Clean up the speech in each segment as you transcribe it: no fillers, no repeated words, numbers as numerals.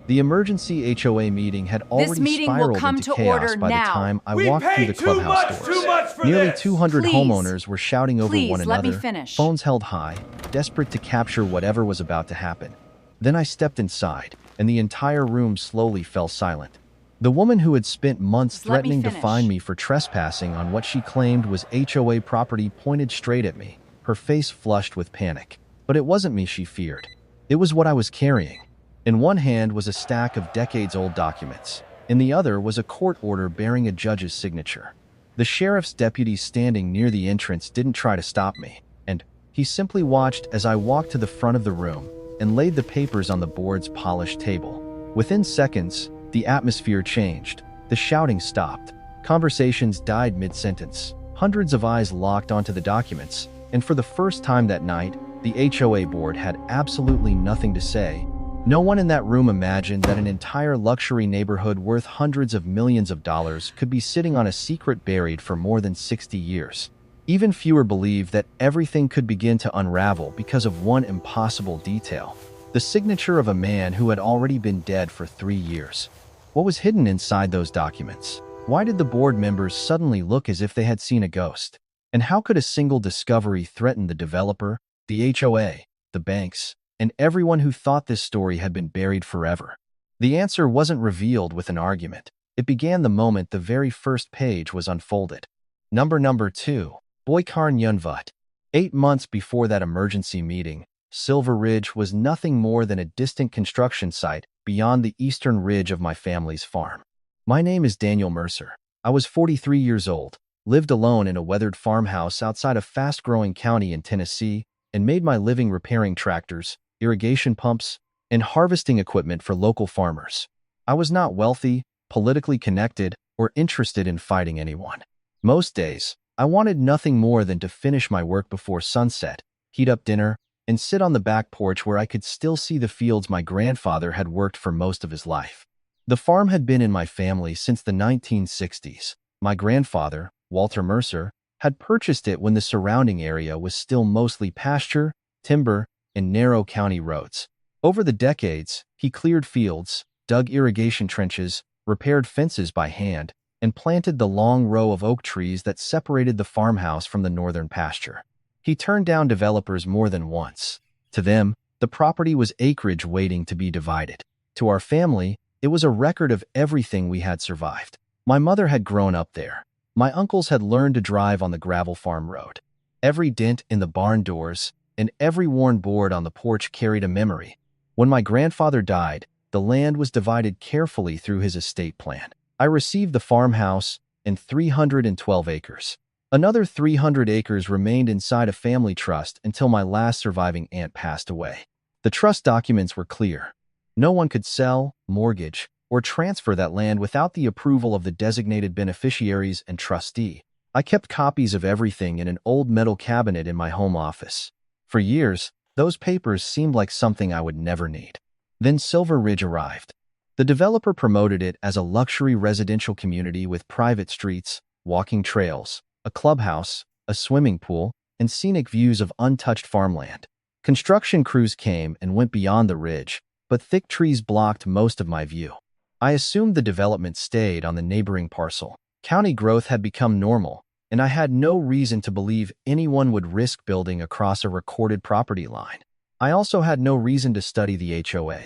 The emergency HOA meeting had This already meeting will spiraled come into to chaos order by the now. time I We walked through pay the clubhouse too doors. much for Nearly this. 200 Please. homeowners were shouting over one Please, let me another, finish. phones held high, desperate to capture whatever was about to happen. Then I stepped inside, and the entire room slowly fell silent. The woman who had spent months Just let me threatening to finish. fine me for trespassing on what she claimed was HOA property pointed straight at me, her face flushed with panic. But it wasn't me she feared. It was what I was carrying. In one hand was a stack of decades-old documents. In the other was a court order bearing a judge's signature. The sheriff's deputy standing near the entrance didn't try to stop me, and he simply watched as I walked to the front of the room and laid the papers on the board's polished table. Within seconds, the atmosphere changed. The shouting stopped. Conversations died mid-sentence. Hundreds of eyes locked onto the documents, and for the first time that night, the HOA board had absolutely nothing to say. No one in that room imagined that an entire luxury neighborhood worth hundreds of millions of dollars could be sitting on a secret buried for more than 60 years. Even fewer believed that everything could begin to unravel because of one impossible detail: the signature of a man who had already been dead for 3 years. What was hidden inside those documents? Why did the board members suddenly look as if they had seen a ghost? And how could a single discovery threaten the developer, the HOA, the banks, and everyone who thought this story had been buried forever? The answer wasn't revealed with an argument. It began the moment the very first page was unfolded. Number 2. Boykarn Yunvut. 8 months before that emergency meeting, Silver Ridge was nothing more than a distant construction site beyond the eastern ridge of my family's farm. My name is Daniel Mercer. I was 43 years old, lived alone in a weathered farmhouse outside a fast-growing county in Tennessee, and made my living repairing tractors, irrigation pumps, and harvesting equipment for local farmers. I was not wealthy, politically connected, or interested in fighting anyone. Most days, I wanted nothing more than to finish my work before sunset, heat up dinner, and sit on the back porch where I could still see the fields my grandfather had worked for most of his life. The farm had been in my family since the 1960s. My grandfather, Walter Mercer, had purchased it when the surrounding area was still mostly pasture, timber, and narrow county roads. Over the decades, he cleared fields, dug irrigation trenches, repaired fences by hand, and planted the long row of oak trees that separated the farmhouse from the northern pasture. He turned down developers more than once. To them, the property was acreage waiting to be divided. To our family, it was a record of everything we had survived. My mother had grown up there. My uncles had learned to drive on the gravel farm road. Every dent in the barn doors and every worn board on the porch carried a memory. When my grandfather died, the land was divided carefully through his estate plan. I received the farmhouse and 312 acres. Another 300 acres remained inside a family trust until my last surviving aunt passed away. The trust documents were clear. No one could sell, mortgage, or transfer that land without the approval of the designated beneficiaries and trustee. I kept copies of everything in an old metal cabinet in my home office. For years, those papers seemed like something I would never need. Then Silver Ridge arrived. The developer promoted it as a luxury residential community with private streets, walking trails, a clubhouse, a swimming pool, and scenic views of untouched farmland. Construction crews came and went beyond the ridge, but thick trees blocked most of my view. I assumed the development stayed on the neighboring parcel. County growth had become normal, and I had no reason to believe anyone would risk building across a recorded property line. I also had no reason to study the HOA.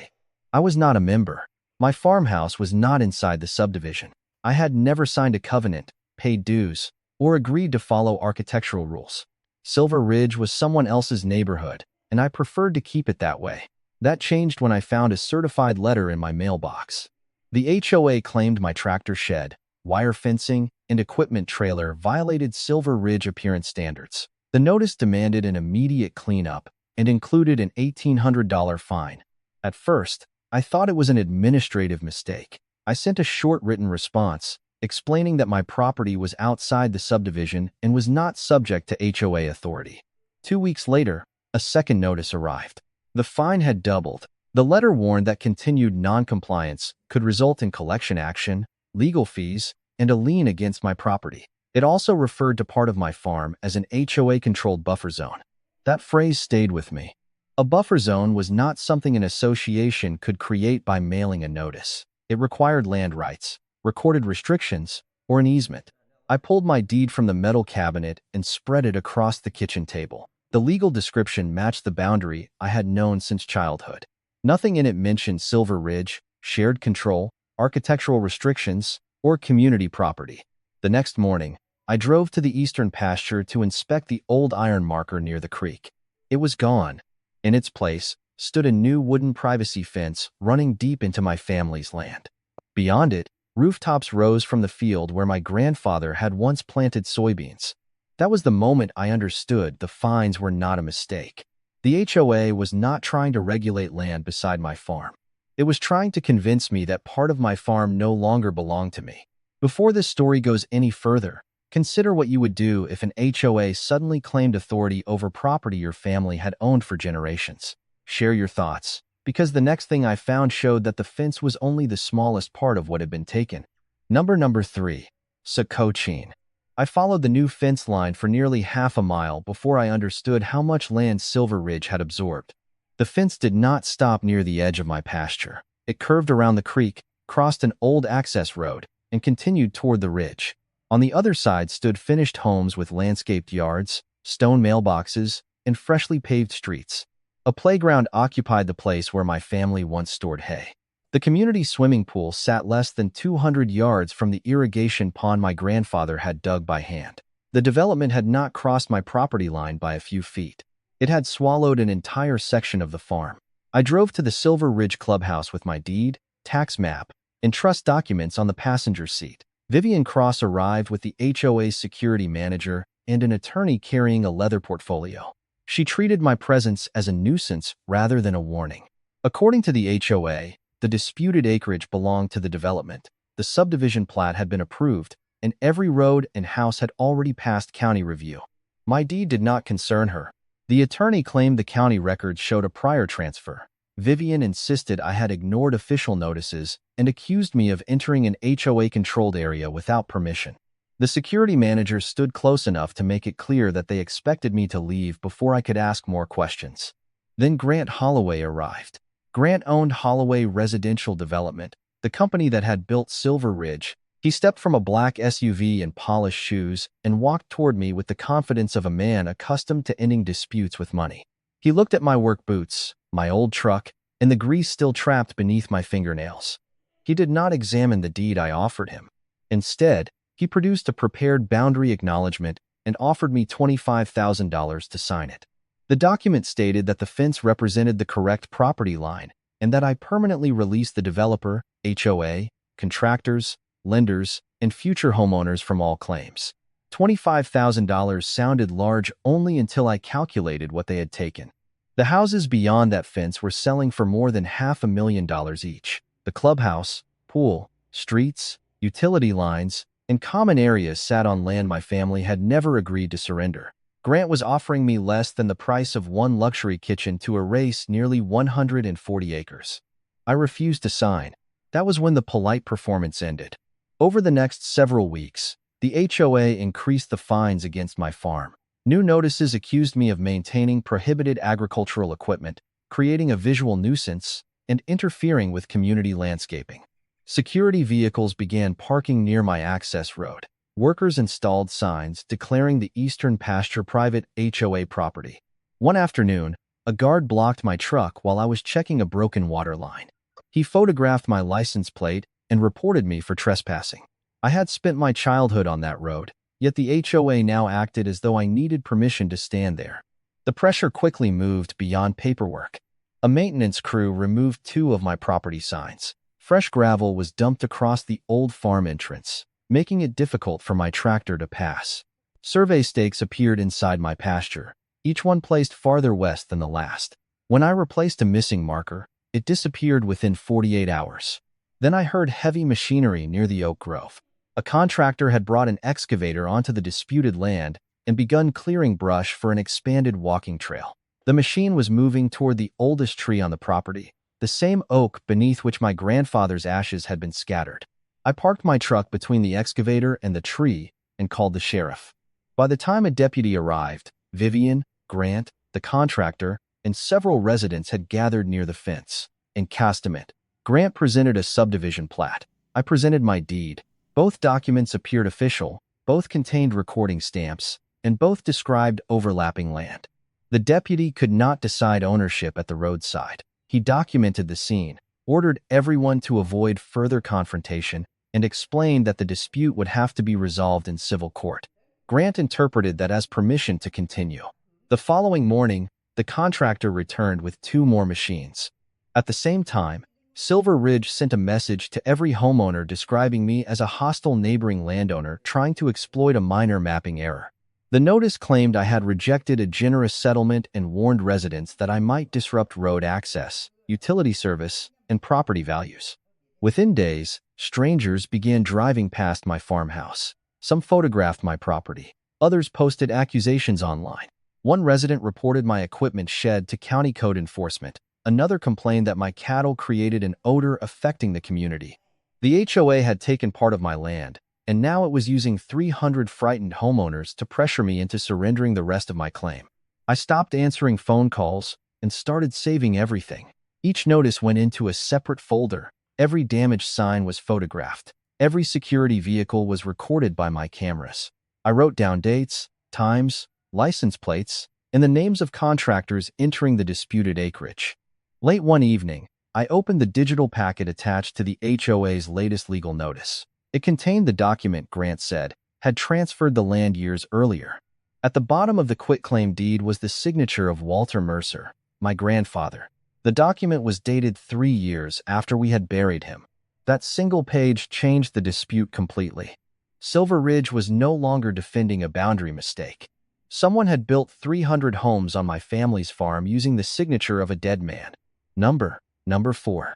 I was not a member. My farmhouse was not inside the subdivision. I had never signed a covenant, paid dues, or agreed to follow architectural rules. Silver Ridge was someone else's neighborhood, and I preferred to keep it that way. That changed when I found a certified letter in my mailbox. The HOA claimed my tractor shed, wire fencing, and equipment trailer violated Silver Ridge appearance standards. The notice demanded an immediate cleanup and included an $1,800 fine. At first, I thought it was an administrative mistake. I sent a short written response, explaining that my property was outside the subdivision and was not subject to HOA authority. 2 weeks later, a second notice arrived. The fine had doubled. The letter warned that continued non-compliance could result in collection action, legal fees, and a lien against my property. It also referred to part of my farm as an HOA-controlled buffer zone. That phrase stayed with me. A buffer zone was not something an association could create by mailing a notice. It required land rights, recorded restrictions, or an easement. I pulled my deed from the metal cabinet and spread it across the kitchen table. The legal description matched the boundary I had known since childhood. Nothing in it mentioned Silver Ridge, shared control, architectural restrictions, or community property. The next morning, I drove to the eastern pasture to inspect the old iron marker near the creek. It was gone. In its place stood a new wooden privacy fence running deep into my family's land. Beyond it, rooftops rose from the field where my grandfather had once planted soybeans. That was the moment I understood the fines were not a mistake. The HOA was not trying to regulate land beside my farm. It was trying to convince me that part of my farm no longer belonged to me. Before this story goes any further, consider what you would do if an HOA suddenly claimed authority over property your family had owned for generations. Share your thoughts, because the next thing I found showed that the fence was only the smallest part of what had been taken. Number 3. Sakochin. I followed the new fence line for nearly half a mile before I understood how much land Silver Ridge had absorbed. The fence did not stop near the edge of my pasture. It curved around the creek, crossed an old access road, and continued toward the ridge. On the other side stood finished homes with landscaped yards, stone mailboxes, and freshly paved streets. A playground occupied the place where my family once stored hay. The community swimming pool sat less than 200 yards from the irrigation pond my grandfather had dug by hand. The development had not crossed my property line by a few feet. It had swallowed an entire section of the farm. I drove to the Silver Ridge clubhouse with my deed, tax map, and trust documents on the passenger seat. Vivian Cross arrived with the HOA's security manager and an attorney carrying a leather portfolio. She treated my presence as a nuisance rather than a warning. According to the HOA, the disputed acreage belonged to the development. The subdivision plat had been approved, and every road and house had already passed county review. My deed did not concern her. The attorney claimed the county records showed a prior transfer. Vivian insisted I had ignored official notices and accused me of entering an HOA-controlled area without permission. The security manager stood close enough to make it clear that they expected me to leave before I could ask more questions. Then Grant Holloway arrived. Grant owned Holloway Residential Development, the company that had built Silver Ridge. He stepped from a black SUV in polished shoes and walked toward me with the confidence of a man accustomed to ending disputes with money. He looked at my work boots, my old truck, and the grease still trapped beneath my fingernails. He did not examine the deed I offered him. Instead, he produced a prepared boundary acknowledgement and offered me $25,000 to sign it. The document stated that the fence represented the correct property line and that I permanently released the developer, HOA, contractors, lenders, and future homeowners from all claims. $25,000 sounded large only until I calculated what they had taken. The houses beyond that fence were selling for more than $500,000 each. The clubhouse, pool, streets, utility lines, and common areas sat on land my family had never agreed to surrender. Grant was offering me less than the price of one luxury kitchen to erase nearly 140 acres. I refused to sign. That was when the polite performance ended. Over the next several weeks, the HOA increased the fines against my farm. New notices accused me of maintaining prohibited agricultural equipment, creating a visual nuisance, and interfering with community landscaping. Security vehicles began parking near my access road. Workers installed signs declaring the eastern pasture private HOA property. One afternoon, a guard blocked my truck while I was checking a broken water line. He photographed my license plate and reported me for trespassing. I had spent my childhood on that road, yet the HOA now acted as though I needed permission to stand there. The pressure quickly moved beyond paperwork. A maintenance crew removed 2 of my property signs. Fresh gravel was dumped across the old farm entrance, making it difficult for my tractor to pass. Survey stakes appeared inside my pasture, each one placed farther west than the last. When I replaced a missing marker, it disappeared within 48 hours. Then I heard heavy machinery near the oak grove. A contractor had brought an excavator onto the disputed land and begun clearing brush for an expanded walking trail. The machine was moving toward the oldest tree on the property, the same oak beneath which my grandfather's ashes had been scattered. I parked my truck between the excavator and the tree and called the sheriff. By the time a deputy arrived, Vivian, Grant, the contractor, and several residents had gathered near the fence. In Castamet, Grant presented a subdivision plat. I presented my deed. Both documents appeared official, both contained recording stamps, and both described overlapping land. The deputy could not decide ownership at the roadside. He documented the scene, ordered everyone to avoid further confrontation, and explained that the dispute would have to be resolved in civil court. Grant interpreted that as permission to continue. The following morning, the contractor returned with 2 more machines. At the same time, Silver Ridge sent a message to every homeowner describing me as a hostile neighboring landowner trying to exploit a minor mapping error. The notice claimed I had rejected a generous settlement and warned residents that I might disrupt road access, utility service, and property values. Within days, strangers began driving past my farmhouse. Some photographed my property. Others posted accusations online. One resident reported my equipment shed to county code enforcement. Another complained that my cattle created an odor affecting the community. The HOA had taken part of my land, and now it was using 300 frightened homeowners to pressure me into surrendering the rest of my claim. I stopped answering phone calls and started saving everything. Each notice went into a separate folder. Every damaged sign was photographed. Every security vehicle was recorded by my cameras. I wrote down dates, times, license plates, and the names of contractors entering the disputed acreage. Late one evening, I opened the digital packet attached to the HOA's latest legal notice. It contained the document Grant said had transferred the land years earlier. At the bottom of the quitclaim deed was the signature of Walter Mercer, my grandfather. The document was dated 3 years after we had buried him. That single page changed the dispute completely. Silver Ridge was no longer defending a boundary mistake. Someone had built 300 homes on my family's farm using the signature of a dead man. Number 4.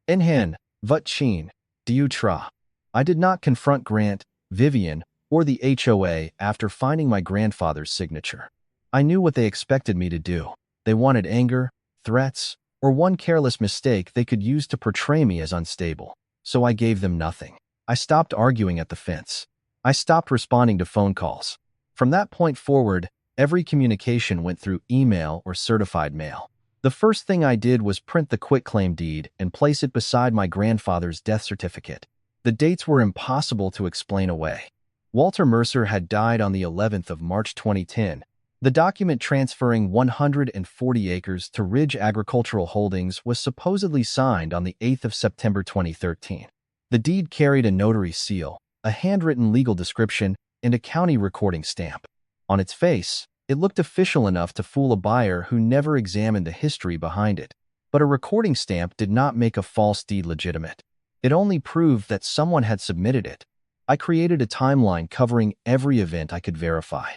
Inhen, Vut Chin, Diu Tra. I did not confront Grant, Vivian, or the HOA after finding my grandfather's signature. I knew what they expected me to do. They wanted anger, threats, or one careless mistake they could use to portray me as unstable. So I gave them nothing. I stopped arguing at the fence. I stopped responding to phone calls. From that point forward, every communication went through email or certified mail. The first thing I did was print the quitclaim deed and place it beside my grandfather's death certificate. The dates were impossible to explain away. Walter Mercer had died on the 11th of March 2010. The document transferring 140 acres to Ridge Agricultural Holdings was supposedly signed on the 8th of September 2013. The deed carried a notary seal, a handwritten legal description, and a county recording stamp. On its face, it looked official enough to fool a buyer who never examined the history behind it. But a recording stamp did not make a false deed legitimate. It only proved that someone had submitted it. I created a timeline covering every event I could verify.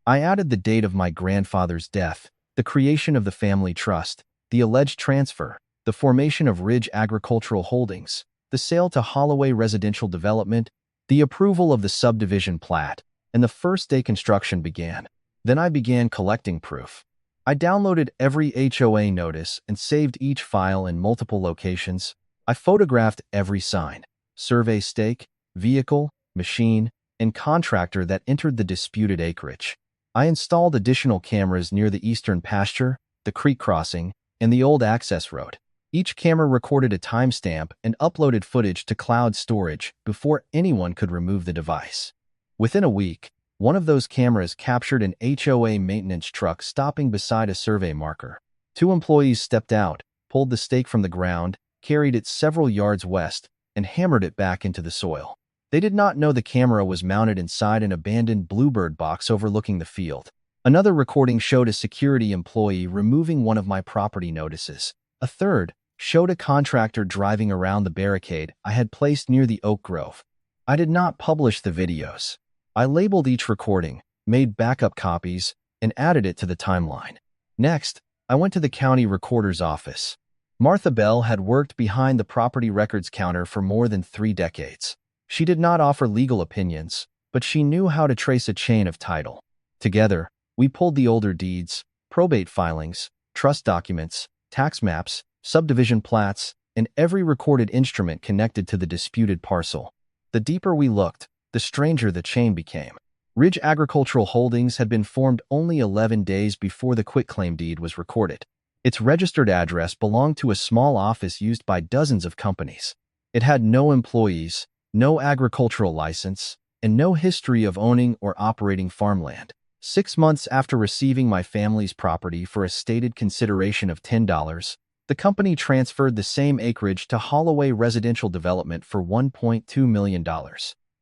I added the date of my grandfather's death, the creation of the family trust, the alleged transfer, the formation of Ridge Agricultural Holdings, the sale to Holloway Residential Development, the approval of the subdivision plat, and the first day construction began. Then I began collecting proof. I downloaded every HOA notice and saved each file in multiple locations. I photographed every sign, survey stake, vehicle, machine, and contractor that entered the disputed acreage. I installed additional cameras near the eastern pasture, the creek crossing, and the old access road. Each camera recorded a timestamp and uploaded footage to cloud storage before anyone could remove the device. Within a week, one of those cameras captured an HOA maintenance truck stopping beside a survey marker. 2 employees stepped out, pulled the stake from the ground, carried it several yards west, and hammered it back into the soil. They did not know the camera was mounted inside an abandoned bluebird box overlooking the field. Another recording showed a security employee removing one of my property notices. A third showed a contractor driving around the barricade I had placed near the oak grove. I did not publish the videos. I labeled each recording, made backup copies, and added it to the timeline. Next, I went to the county recorder's office. Martha Bell had worked behind the property records counter for more than 3 decades. She did not offer legal opinions, but she knew how to trace a chain of title. Together, we pulled the older deeds, probate filings, trust documents, tax maps, subdivision plats, and every recorded instrument connected to the disputed parcel. The deeper we looked, the stranger the chain became. Ridge Agricultural Holdings had been formed only 11 days before the quitclaim deed was recorded. Its registered address belonged to a small office used by dozens of companies. It had no employees, no agricultural license, and no history of owning or operating farmland. 6 months after receiving my family's property for a stated consideration of $10, the company transferred the same acreage to Holloway Residential Development for $1.2 million.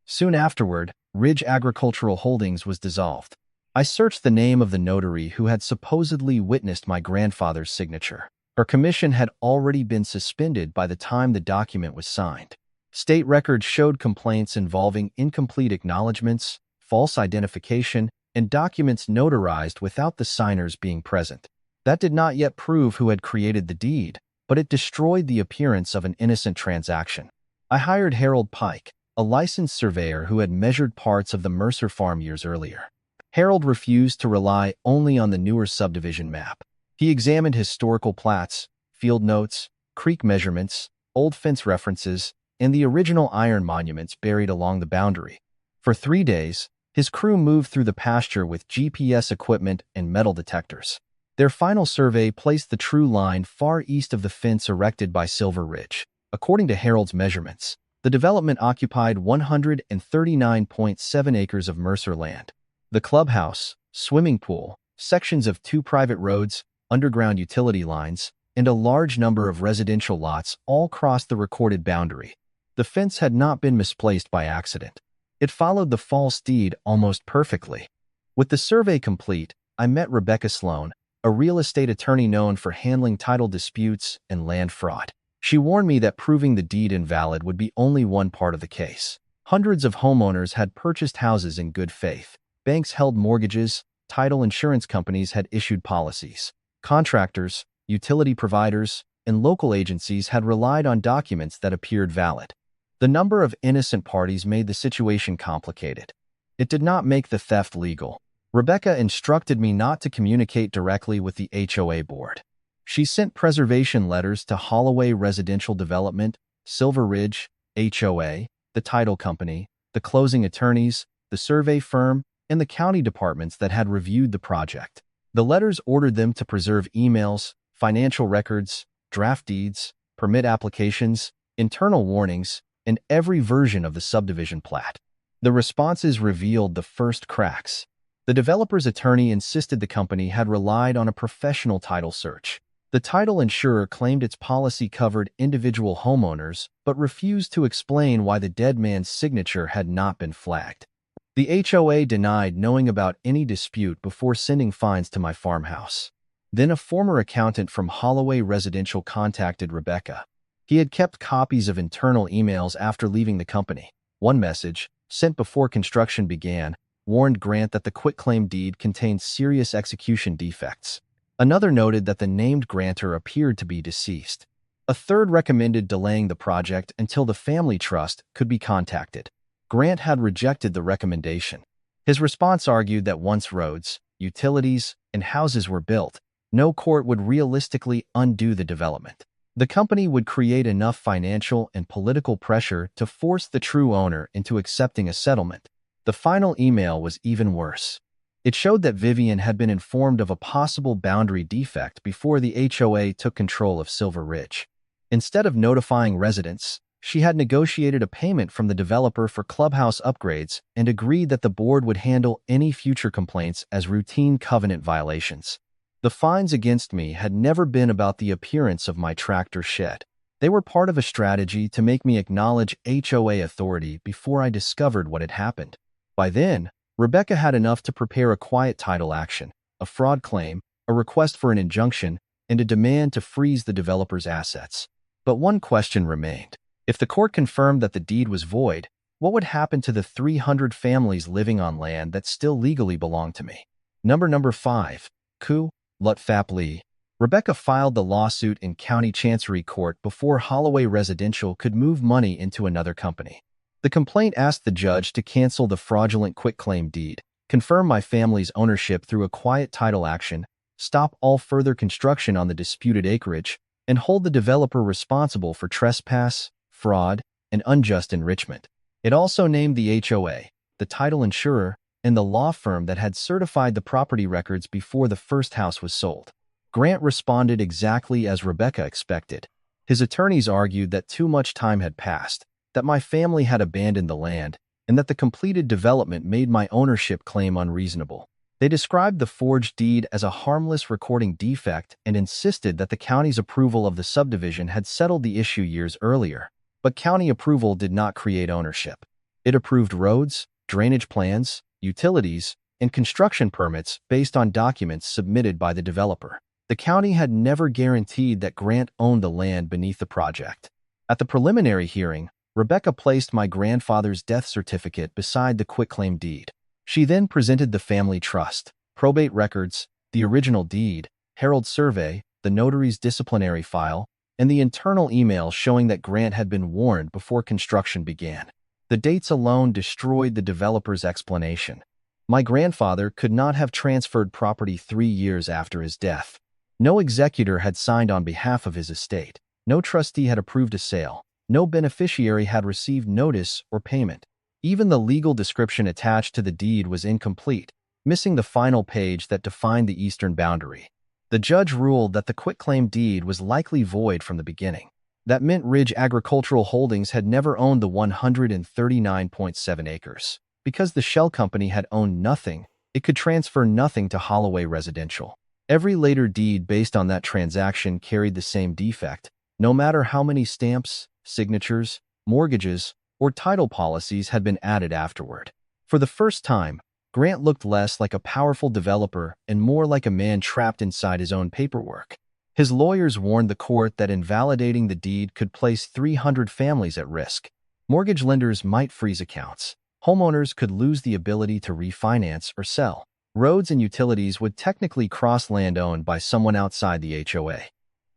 Soon afterward, Ridge Agricultural Holdings was dissolved. I searched the name of the notary who had supposedly witnessed my grandfather's signature. Her commission had already been suspended by the time the document was signed. State records showed complaints involving incomplete acknowledgments, false identification, and documents notarized without the signers being present. That did not yet prove who had created the deed, but it destroyed the appearance of an innocent transaction. I hired Harold Pike, a licensed surveyor who had measured parts of the Mercer farm years earlier. Harold refused to rely only on the newer subdivision map. He examined historical plats, field notes, creek measurements, old fence references, and the original iron monuments buried along the boundary. For 3 days, his crew moved through the pasture with GPS equipment and metal detectors. Their final survey placed the true line far east of the fence erected by Silver Ridge. According to Harold's measurements, the development occupied 139.7 acres of Mercer land. The clubhouse, swimming pool, sections of 2 private roads, underground utility lines, and a large number of residential lots all crossed the recorded boundary. The fence had not been misplaced by accident. It followed the false deed almost perfectly. With the survey complete, I met Rebecca Sloan, a real estate attorney known for handling title disputes and land fraud. She warned me that proving the deed invalid would be only one part of the case. Hundreds of homeowners had purchased houses in good faith. Banks held mortgages, title insurance companies had issued policies. Contractors, utility providers, and local agencies had relied on documents that appeared valid. The number of innocent parties made the situation complicated. It did not make the theft legal. Rebecca instructed me not to communicate directly with the HOA board. She sent preservation letters to Holloway Residential Development, Silver Ridge, HOA, the title company, the closing attorneys, the survey firm, and the county departments that had reviewed the project. The letters ordered them to preserve emails, financial records, draft deeds, permit applications, internal warnings, and every version of the subdivision plat. The responses revealed the first cracks. The developer's attorney insisted the company had relied on a professional title search. The title insurer claimed its policy covered individual homeowners, but refused to explain why the dead man's signature had not been flagged. The HOA denied knowing about any dispute before sending fines to my farmhouse. Then a former accountant from Holloway Residential contacted Rebecca. He had kept copies of internal emails after leaving the company. One message, sent before construction began, warned Grant that the quitclaim deed contained serious execution defects. Another noted that the named grantor appeared to be deceased. A third recommended delaying the project until the family trust could be contacted. Grant had rejected the recommendation. His response argued that once roads, utilities, and houses were built, no court would realistically undo the development. The company would create enough financial and political pressure to force the true owner into accepting a settlement. The final email was even worse. It showed that Vivian had been informed of a possible boundary defect before the HOA took control of Silver Ridge. Instead of notifying residents, she had negotiated a payment from the developer for clubhouse upgrades and agreed that the board would handle any future complaints as routine covenant violations. The fines against me had never been about the appearance of my tractor shed. They were part of a strategy to make me acknowledge HOA authority before I discovered what had happened. By then, Rebecca had enough to prepare a quiet title action, a fraud claim, a request for an injunction, and a demand to freeze the developer's assets. But one question remained. If the court confirmed that the deed was void, what would happen to the 300 families living on land that still legally belonged to me? Number 5. Ku Lutfap Lee. Rebecca filed the lawsuit in County Chancery Court before Holloway Residential could move money into another company. The complaint asked the judge to cancel the fraudulent quitclaim deed, confirm my family's ownership through a quiet title action, stop all further construction on the disputed acreage, and hold the developer responsible for trespass, fraud, and unjust enrichment. It also named the HOA, the title insurer, and the law firm that had certified the property records before the first house was sold. Grant responded exactly as Rebecca expected. His attorneys argued that too much time had passed, that my family had abandoned the land, and that the completed development made my ownership claim unreasonable. They described the forged deed as a harmless recording defect and insisted that the county's approval of the subdivision had settled the issue years earlier. But county approval did not create ownership. It approved roads, drainage plans, utilities, and construction permits based on documents submitted by the developer. The county had never guaranteed that Grant owned the land beneath the project. At the preliminary hearing, Rebecca placed my grandfather's death certificate beside the quitclaim deed. She then presented the family trust, probate records, the original deed, Herald survey, the notary's disciplinary file, and the internal email showing that Grant had been warned before construction began. The dates alone destroyed the developer's explanation. My grandfather could not have transferred property 3 years after his death. No executor had signed on behalf of his estate. No trustee had approved a sale. No beneficiary had received notice or payment. Even the legal description attached to the deed was incomplete, missing the final page that defined the eastern boundary. The judge ruled that the quitclaim deed was likely void from the beginning, that Mint Ridge Agricultural Holdings had never owned the 139.7 acres. Because the shell company had owned nothing, it could transfer nothing to Holloway Residential. Every later deed based on that transaction carried the same defect, no matter how many stamps, signatures, mortgages, or title policies had been added afterward. For the first time, Grant looked less like a powerful developer and more like a man trapped inside his own paperwork. His lawyers warned the court that invalidating the deed could place 300 families at risk. Mortgage lenders might freeze accounts. Homeowners could lose the ability to refinance or sell. Roads and utilities would technically cross land owned by someone outside the HOA.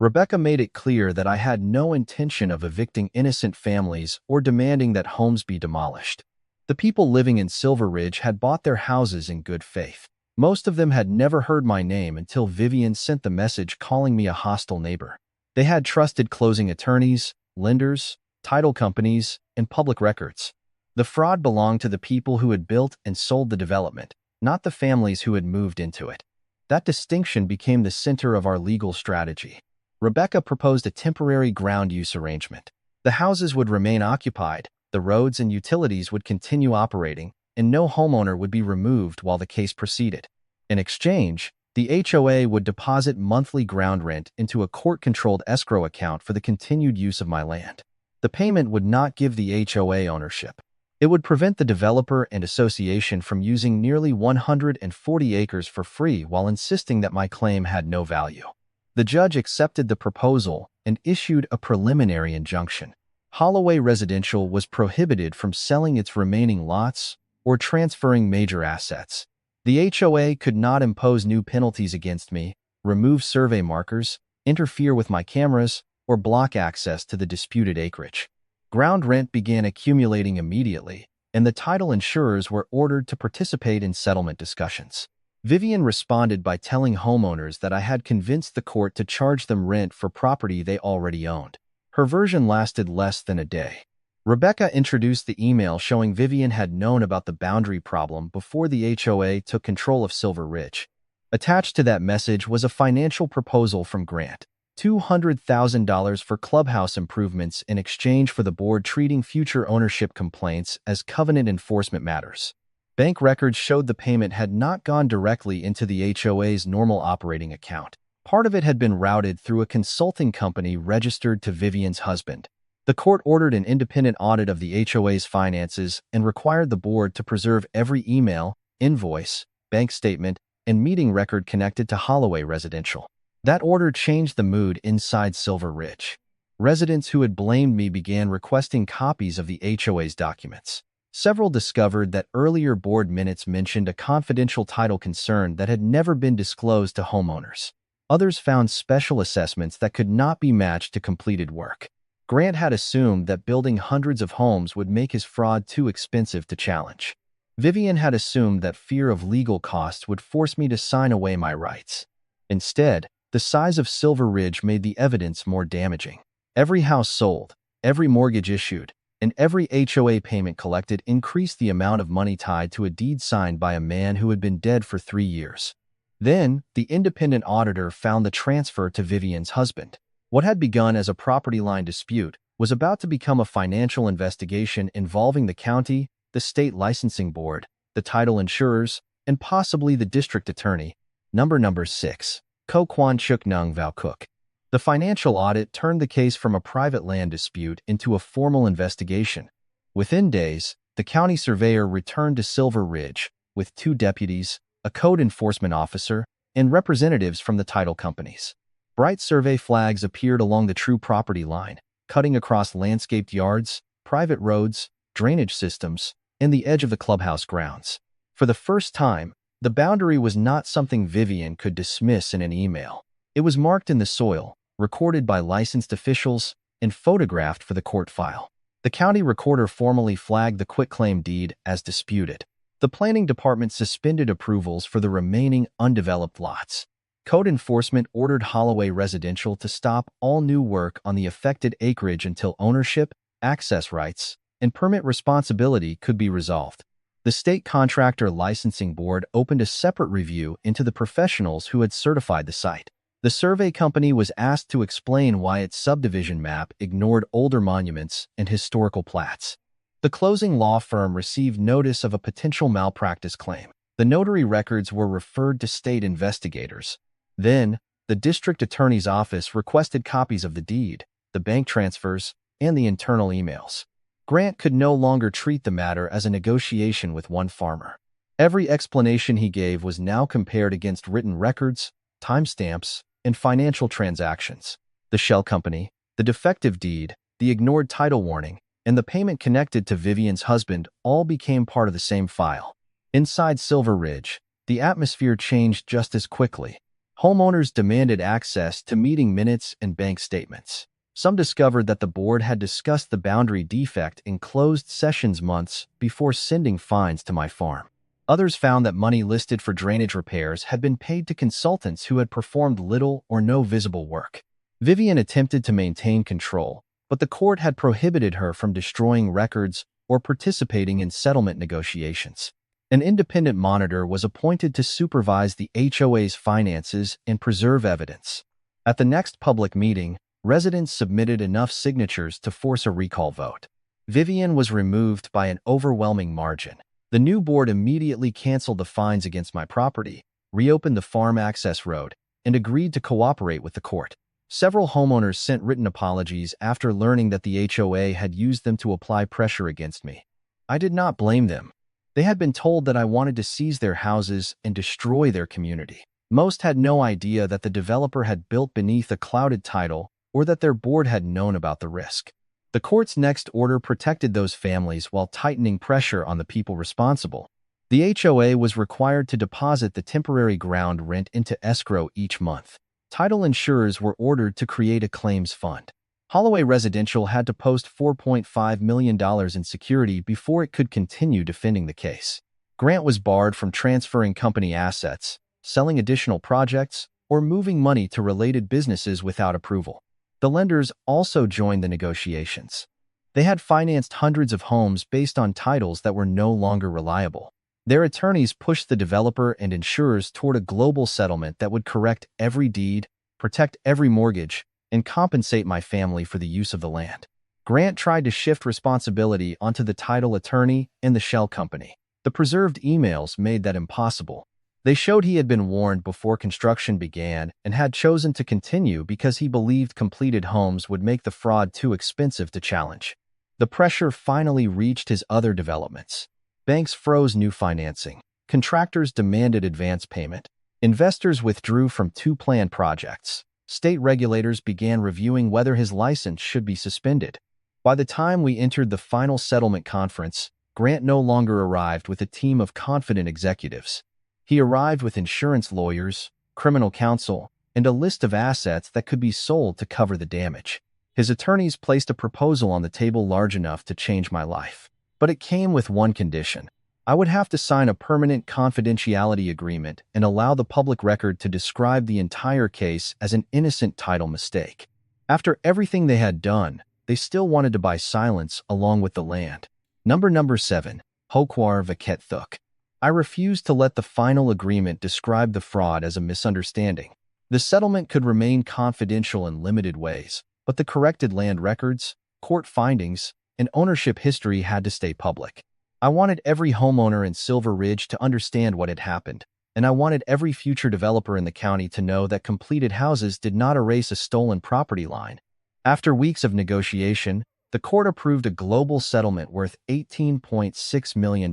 Rebecca made it clear that I had no intention of evicting innocent families or demanding that homes be demolished. The people living in Silver Ridge had bought their houses in good faith. Most of them had never heard my name until Vivian sent the message calling me a hostile neighbor. They had trusted closing attorneys, lenders, title companies, and public records. The fraud belonged to the people who had built and sold the development, not the families who had moved into it. That distinction became the center of our legal strategy. Rebecca proposed a temporary ground use arrangement. The houses would remain occupied, the roads and utilities would continue operating, and no homeowner would be removed while the case proceeded. In exchange, the HOA would deposit monthly ground rent into a court-controlled escrow account for the continued use of my land. The payment would not give the HOA ownership. It would prevent the developer and association from using nearly 140 acres for free while insisting that my claim had no value. The judge accepted the proposal and issued a preliminary injunction. Holloway Residential was prohibited from selling its remaining lots or transferring major assets. The HOA could not impose new penalties against me, remove survey markers, interfere with my cameras, or block access to the disputed acreage. Ground rent began accumulating immediately, and the title insurers were ordered to participate in settlement discussions. Vivian responded by telling homeowners that I had convinced the court to charge them rent for property they already owned. Her version lasted less than a day. Rebecca introduced the email showing Vivian had known about the boundary problem before the HOA took control of Silver Ridge. Attached to that message was a financial proposal from Grant, $200,000 for clubhouse improvements in exchange for the board treating future ownership complaints as covenant enforcement matters. Bank records showed the payment had not gone directly into the HOA's normal operating account. Part of it had been routed through a consulting company registered to Vivian's husband. The court ordered an independent audit of the HOA's finances and required the board to preserve every email, invoice, bank statement, and meeting record connected to Holloway Residential. That order changed the mood inside Silver Ridge. Residents who had blamed me began requesting copies of the HOA's documents. Several discovered that earlier board minutes mentioned a confidential title concern that had never been disclosed to homeowners. Others found special assessments that could not be matched to completed work. Grant had assumed that building hundreds of homes would make his fraud too expensive to challenge. Vivian had assumed that fear of legal costs would force me to sign away my rights. Instead, the size of Silver Ridge made the evidence more damaging. Every house sold, every mortgage issued, and every HOA payment collected increased the amount of money tied to a deed signed by a man who had been dead for 3 years. Then, the independent auditor found the transfer to Vivian's husband. What had begun as a property line dispute was about to become a financial investigation involving the county, the state licensing board, the title insurers, and possibly the district attorney. Number 6. Ko Kwan Chuk Nung Vau Cook. The financial audit turned the case from a private land dispute into a formal investigation. Within days, the county surveyor returned to Silver Ridge with 2 deputies, a code enforcement officer, and representatives from the title companies. Bright survey flags appeared along the true property line, cutting across landscaped yards, private roads, drainage systems, and the edge of the clubhouse grounds. For the first time, the boundary was not something Vivian could dismiss in an email. It was marked in the soil, recorded by licensed officials, and photographed for the court file. The county recorder formally flagged the quitclaim deed as disputed. The planning department suspended approvals for the remaining undeveloped lots. Code enforcement ordered Holloway Residential to stop all new work on the affected acreage until ownership, access rights, and permit responsibility could be resolved. The state contractor licensing board opened a separate review into the professionals who had certified the site. The survey company was asked to explain why its subdivision map ignored older monuments and historical plats. The closing law firm received notice of a potential malpractice claim. The notary records were referred to state investigators. Then, the district attorney's office requested copies of the deed, the bank transfers, and the internal emails. Grant could no longer treat the matter as a negotiation with one farmer. Every explanation he gave was now compared against written records, timestamps, and financial transactions. The shell company, the defective deed, the ignored title warning, and the payment connected to Vivian's husband all became part of the same file. Inside Silver Ridge, the atmosphere changed just as quickly. Homeowners demanded access to meeting minutes and bank statements. Some discovered that the board had discussed the boundary defect in closed sessions months before sending fines to my farm. Others found that money listed for drainage repairs had been paid to consultants who had performed little or no visible work. Vivian attempted to maintain control, but the court had prohibited her from destroying records or participating in settlement negotiations. An independent monitor was appointed to supervise the HOA's finances and preserve evidence. At the next public meeting, residents submitted enough signatures to force a recall vote. Vivian was removed by an overwhelming margin. The new board immediately canceled the fines against my property, reopened the farm access road, and agreed to cooperate with the court. Several homeowners sent written apologies after learning that the HOA had used them to apply pressure against me. I did not blame them. They had been told that I wanted to seize their houses and destroy their community. Most had no idea that the developer had built beneath a clouded title or that their board had known about the risk. The court's next order protected those families while tightening pressure on the people responsible. The HOA was required to deposit the temporary ground rent into escrow each month. Title insurers were ordered to create a claims fund. Holloway Residential had to post $4.5 million in security before it could continue defending the case. Grant was barred from transferring company assets, selling additional projects, or moving money to related businesses without approval. The lenders also joined the negotiations. They had financed hundreds of homes based on titles that were no longer reliable. Their attorneys pushed the developer and insurers toward a global settlement that would correct every deed, protect every mortgage, and compensate my family for the use of the land. Grant tried to shift responsibility onto the title attorney and the shell company. The preserved emails made that impossible. They showed he had been warned before construction began and had chosen to continue because he believed completed homes would make the fraud too expensive to challenge. The pressure finally reached his other developments. Banks froze new financing. Contractors demanded advance payment. Investors withdrew from 2 planned projects. State regulators began reviewing whether his license should be suspended. By the time we entered the final settlement conference, Grant no longer arrived with a team of confident executives. He arrived with insurance lawyers, criminal counsel, and a list of assets that could be sold to cover the damage. His attorneys placed a proposal on the table large enough to change my life. But it came with one condition. I would have to sign a permanent confidentiality agreement and allow the public record to describe the entire case as an innocent title mistake. After everything they had done, they still wanted to buy silence along with the land. Number 7. Hokwar Vaket Thuk. I refused to let the final agreement describe the fraud as a misunderstanding. The settlement could remain confidential in limited ways, but the corrected land records, court findings, and ownership history had to stay public. I wanted every homeowner in Silver Ridge to understand what had happened, and I wanted every future developer in the county to know that completed houses did not erase a stolen property line. After weeks of negotiation, the court approved a global settlement worth $18.6 million.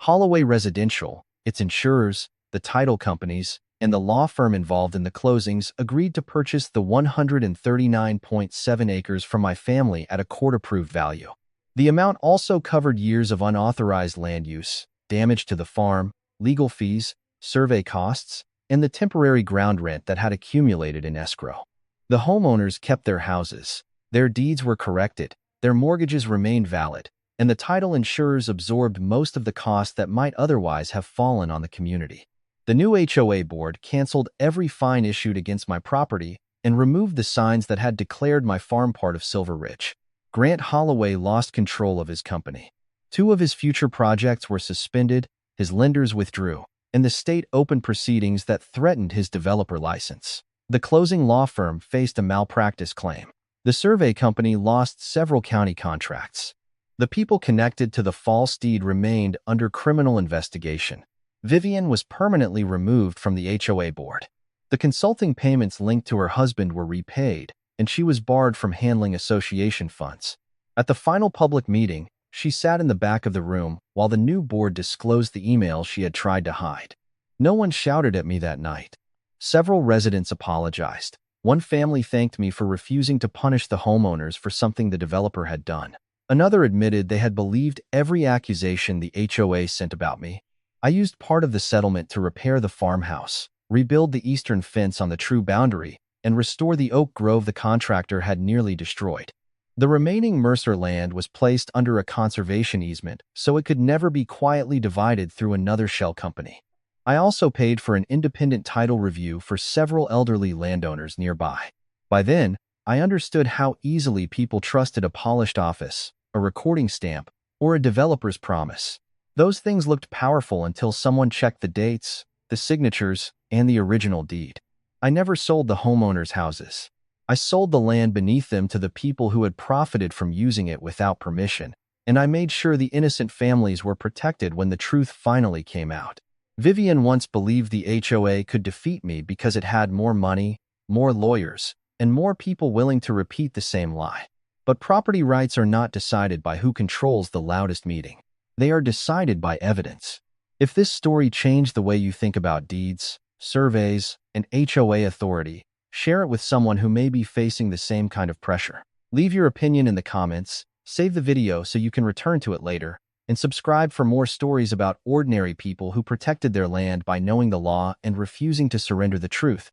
Holloway Residential, its insurers, the title companies, and the law firm involved in the closings agreed to purchase the 139.7 acres from my family at a court-approved value. The amount also covered years of unauthorized land use, damage to the farm, legal fees, survey costs, and the temporary ground rent that had accumulated in escrow. The homeowners kept their houses, their deeds were corrected, their mortgages remained valid, and the title insurers absorbed most of the cost that might otherwise have fallen on the community. The new HOA board canceled every fine issued against my property and removed the signs that had declared my farm part of Silver Ridge. Grant Holloway lost control of his company. Two of his future projects were suspended, his lenders withdrew, and the state opened proceedings that threatened his developer license. The closing law firm faced a malpractice claim. The survey company lost several county contracts. The people connected to the false deed remained under criminal investigation. Vivian was permanently removed from the HOA board. The consulting payments linked to her husband were repaid, and she was barred from handling association funds. At the final public meeting, she sat in the back of the room while the new board disclosed the email she had tried to hide. No one shouted at me that night. Several residents apologized. One family thanked me for refusing to punish the homeowners for something the developer had done. Another admitted they had believed every accusation the HOA sent about me. I used part of the settlement to repair the farmhouse, rebuild the eastern fence on the true boundary, and restore the oak grove the contractor had nearly destroyed. The remaining Mercer land was placed under a conservation easement so it could never be quietly divided through another shell company. I also paid for an independent title review for several elderly landowners nearby. By then, I understood how easily people trusted a polished office, a recording stamp, or a developer's promise. Those things looked powerful until someone checked the dates, the signatures, and the original deed. I never sold the homeowners' houses. I sold the land beneath them to the people who had profited from using it without permission, and I made sure the innocent families were protected when the truth finally came out. Vivian once believed the HOA could defeat me because it had more money, more lawyers, and more people willing to repeat the same lie. But property rights are not decided by who controls the loudest meeting. They are decided by evidence. If this story changed the way you think about deeds, surveys, and HOA authority, share it with someone who may be facing the same kind of pressure. Leave your opinion in the comments, save the video so you can return to it later, and subscribe for more stories about ordinary people who protected their land by knowing the law and refusing to surrender the truth.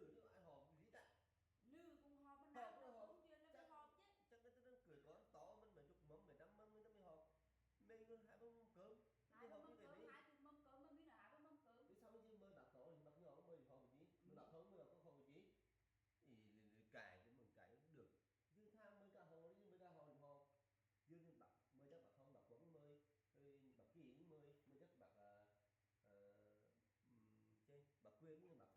nữ chứ ai họp gì ta. Nữ cũng họp mà Họp nam nó là họp công chuyện là phải họp chứ. chắc nó cười con to mình mà chục mâm mấy trăm mâm người ta mới họp. Mình cứ hai mâm cơm Hai đi ba họp như mâm thế cơm, đi. hai chục mâm cơm mà mình là hai ba mâm cơm. Thế sao chứ mời bác to thì bác nhỏ mời họp cái gì, mời bác không mời có họp cái gì. Thì cài cái mình cài cũng được. Chứ tham mời cả họ đi mời cả họ thì họp. Chứ bác mời chắc bác không bác vẫn mời, rồi bác kỹ cũng mời chắc bác trên bác quyền nhưng bác